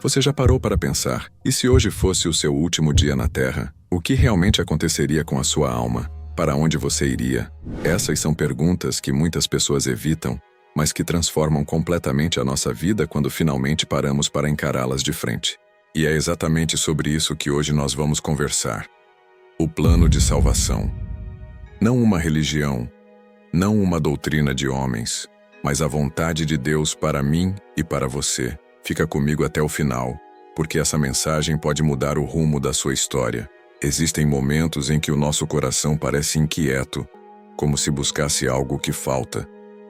Você já parou para pensar, e se hoje fosse o seu último dia na Terra, o que realmente aconteceria com a sua alma? Para onde você iria? Essas são perguntas que muitas pessoas evitam, mas que transformam completamente a nossa vida quando finalmente paramos para encará-las de frente. E é exatamente sobre isso que hoje nós vamos conversar. O plano de salvação. Não uma religião, não uma doutrina de homens, mas a vontade de Deus para mim e para você. Fica comigo até o final, porque essa mensagem pode mudar o rumo da sua história. Existem momentos em que o nosso coração parece inquieto, como se buscasse algo que falta.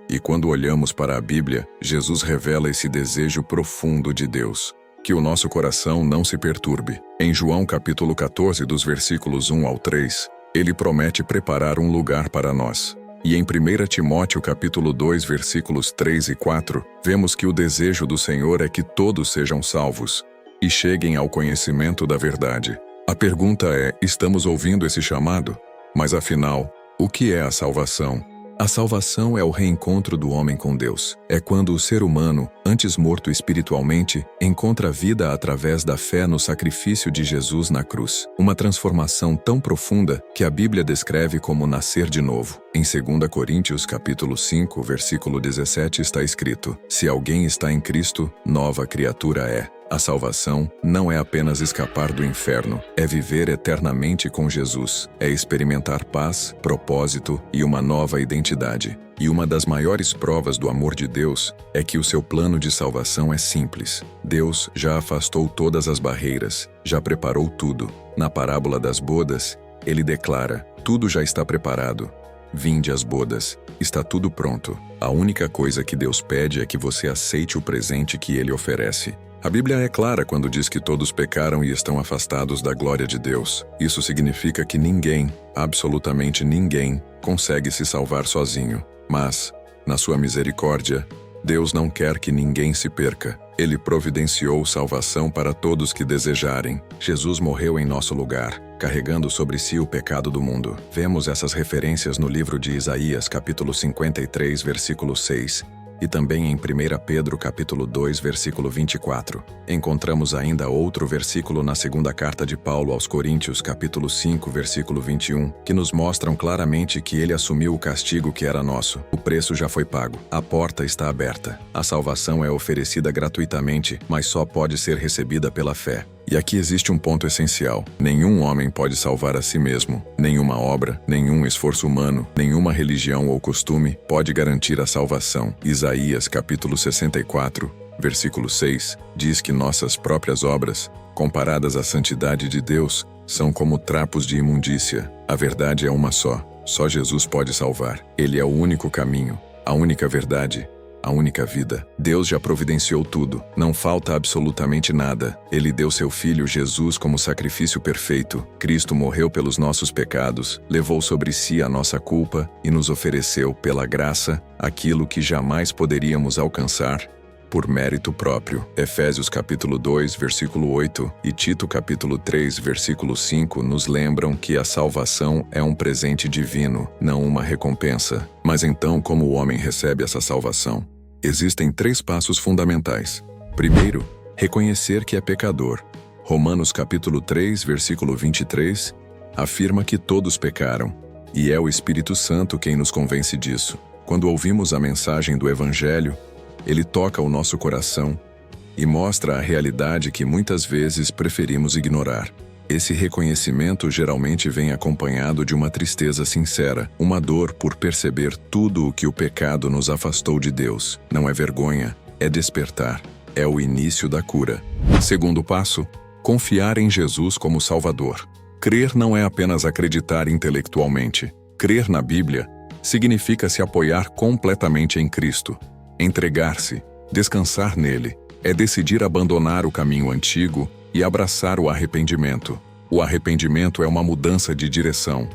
E quando olhamos para a Bíblia, Jesus revela esse desejo profundo de Deus. Que o nosso coração não se perturbe. Em João capítulo 14, dos versículos 1 ao 3, ele promete preparar um lugar para nós. E em 1 Timóteo capítulo 2, versículos 3 e 4, vemos que o desejo do Senhor é que todos sejam salvos e cheguem ao conhecimento da verdade. A pergunta é, estamos ouvindo esse chamado? Mas afinal, o que é a salvação? A salvação é o reencontro do homem com Deus. É quando o ser humano, antes morto espiritualmente, encontra vida através da fé no sacrifício de Jesus na cruz. Uma transformação tão profunda que a Bíblia descreve como nascer de novo. Em 2 Coríntios capítulo 5, versículo 17 está escrito: Se alguém está em Cristo, nova criatura é. A salvação não é apenas escapar do inferno, é viver eternamente com Jesus, é experimentar paz, propósito e uma nova identidade. E uma das maiores provas do amor de Deus é que o seu plano de salvação é simples. Deus já afastou todas as barreiras, já preparou tudo. Na parábola das bodas, ele declara: tudo já está preparado. Vinde às bodas, está tudo pronto. A única coisa que Deus pede é que você aceite o presente que ele oferece. A Bíblia é clara quando diz que todos pecaram e estão afastados da glória de Deus. Isso significa que ninguém, absolutamente ninguém, consegue se salvar sozinho. Mas, na sua misericórdia, Deus não quer que ninguém se perca. Ele providenciou salvação para todos que desejarem. Jesus morreu em nosso lugar, carregando sobre si o pecado do mundo. Vemos essas referências no livro de Isaías, capítulo 53, versículo 6. E também em 1 Pedro capítulo 2, versículo 24. Encontramos ainda outro versículo na segunda carta de Paulo aos Coríntios, capítulo 5, versículo 21, que nos mostram claramente que ele assumiu o castigo que era nosso. O preço já foi pago. A porta está aberta. A salvação é oferecida gratuitamente, mas só pode ser recebida pela fé. E aqui existe um ponto essencial. Nenhum homem pode salvar a si mesmo. Nenhuma obra, nenhum esforço humano, nenhuma religião ou costume pode garantir a salvação. Isaías capítulo 64, versículo 6, diz que nossas próprias obras, comparadas à santidade de Deus, são como trapos de imundícia. A verdade é uma só. Só Jesus pode salvar. Ele é o único caminho, a única verdade, a única vida. Deus já providenciou tudo. Não falta absolutamente nada. Ele deu seu Filho Jesus como sacrifício perfeito. Cristo morreu pelos nossos pecados, levou sobre si a nossa culpa e nos ofereceu, pela graça, aquilo que jamais poderíamos alcançar por mérito próprio. Efésios capítulo 2, versículo 8 e Tito capítulo 3, versículo 5 nos lembram que a salvação é um presente divino, não uma recompensa. Mas então, como o homem recebe essa salvação? Existem 3 passos fundamentais. Primeiro, reconhecer que é pecador. Romanos capítulo 3, versículo 23, afirma que todos pecaram, e é o Espírito Santo quem nos convence disso. Quando ouvimos a mensagem do Evangelho, ele toca o nosso coração e mostra a realidade que muitas vezes preferimos ignorar. Esse reconhecimento geralmente vem acompanhado de uma tristeza sincera, uma dor por perceber tudo o que o pecado nos afastou de Deus. Não é vergonha, é despertar, é o início da cura. Segundo passo, confiar em Jesus como Salvador. Crer não é apenas acreditar intelectualmente. Crer na Bíblia significa se apoiar completamente em Cristo. Entregar-se, descansar nele, é decidir abandonar o caminho antigo e abraçar o arrependimento. O arrependimento é uma mudança de direção.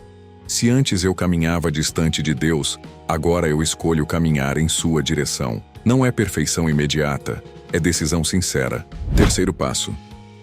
Se antes eu caminhava distante de Deus, agora eu escolho caminhar em sua direção. Não é perfeição imediata, é decisão sincera. Terceiro passo,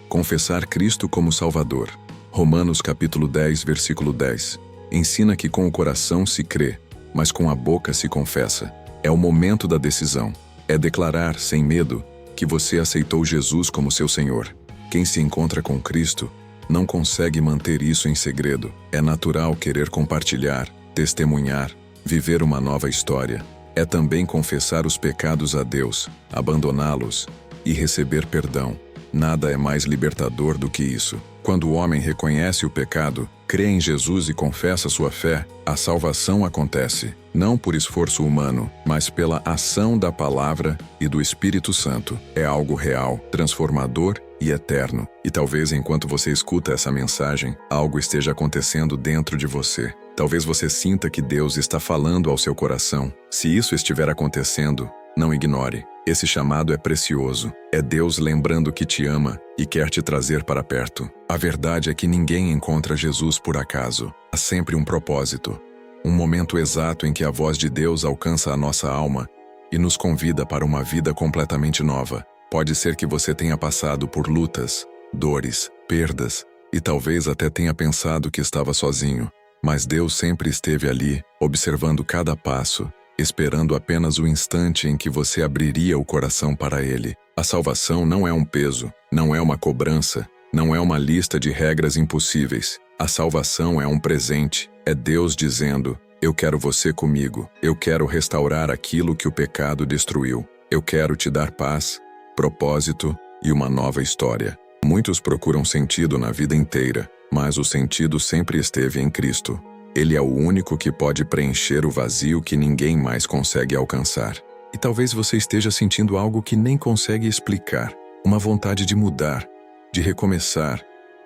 confessar Cristo como Salvador. Romanos capítulo 10, versículo 10. Ensina que com o coração se crê, mas com a boca se confessa. É o momento da decisão. É declarar, sem medo, que você aceitou Jesus como seu Senhor. Quem se encontra com Cristo não consegue manter isso em segredo. É natural querer compartilhar, testemunhar, viver uma nova história. É também confessar os pecados a Deus, abandoná-los e receber perdão. Nada é mais libertador do que isso. Quando o homem reconhece o pecado, crê em Jesus e confessa sua fé, a salvação acontece, não por esforço humano, mas pela ação da palavra e do Espírito Santo. É algo real, transformador e eterno. E talvez enquanto você escuta essa mensagem, algo esteja acontecendo dentro de você. Talvez você sinta que Deus está falando ao seu coração. Se isso estiver acontecendo, não ignore. Esse chamado é precioso. É Deus lembrando que te ama e quer te trazer para perto. A verdade é que ninguém encontra Jesus por acaso. Há sempre um propósito. Um momento exato em que a voz de Deus alcança a nossa alma e nos convida para uma vida completamente nova. Pode ser que você tenha passado por lutas, dores, perdas e talvez até tenha pensado que estava sozinho. Mas Deus sempre esteve ali, observando cada passo, esperando apenas o instante em que você abriria o coração para Ele. A salvação não é um peso, não é uma cobrança, não é uma lista de regras impossíveis. A salvação é um presente, é Deus dizendo: eu quero você comigo, eu quero restaurar aquilo que o pecado destruiu, eu quero te dar paz, propósito e uma nova história. Muitos procuram sentido na vida inteira, mas o sentido sempre esteve em Cristo. Ele é o único que pode preencher o vazio que ninguém mais consegue alcançar. E talvez você esteja sentindo algo que nem consegue explicar. Uma vontade de mudar, de recomeçar,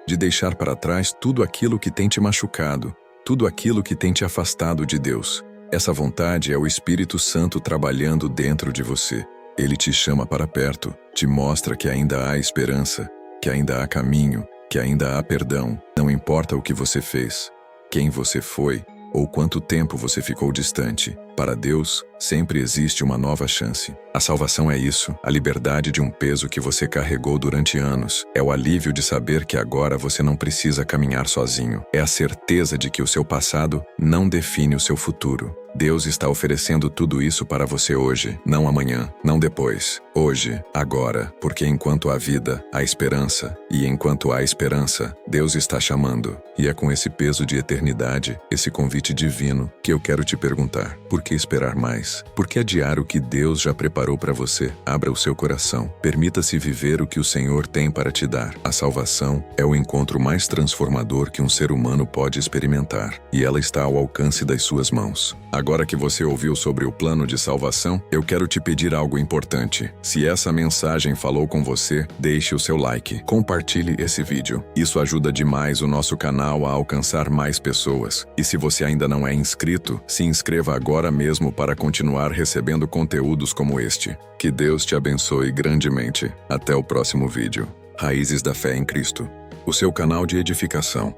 de deixar para trás tudo aquilo que tem te machucado, tudo aquilo que tem te afastado de Deus. Essa vontade é o Espírito Santo trabalhando dentro de você. Ele te chama para perto, te mostra que ainda há esperança, que ainda há caminho, que ainda há perdão. Não importa o que você fez, quem você foi ou quanto tempo você ficou distante. Para Deus, sempre existe uma nova chance. A salvação é isso, a liberdade de um peso que você carregou durante anos. É o alívio de saber que agora você não precisa caminhar sozinho. É a certeza de que o seu passado não define o seu futuro. Deus está oferecendo tudo isso para você hoje, não amanhã, não depois. Hoje, agora, porque enquanto há vida, há esperança. E enquanto há esperança, Deus está chamando. E é com esse peso de eternidade, esse convite divino, que eu quero te perguntar: por que esperar mais? Por que adiar o que Deus já preparou para você? Abra o seu coração. Permita-se viver o que o Senhor tem para te dar. A salvação é o encontro mais transformador que um ser humano pode experimentar. E ela está ao alcance das suas mãos. Agora que você ouviu sobre o plano de salvação, eu quero te pedir algo importante. Se essa mensagem falou com você, deixe o seu like. Compartilhe esse vídeo. Isso ajuda demais o nosso canal a alcançar mais pessoas. E se você ainda não é inscrito, se inscreva agora mesmo para continuar recebendo conteúdos como este. Que Deus te abençoe grandemente. Até o próximo vídeo. Raízes da Fé em Cristo. O seu canal de edificação.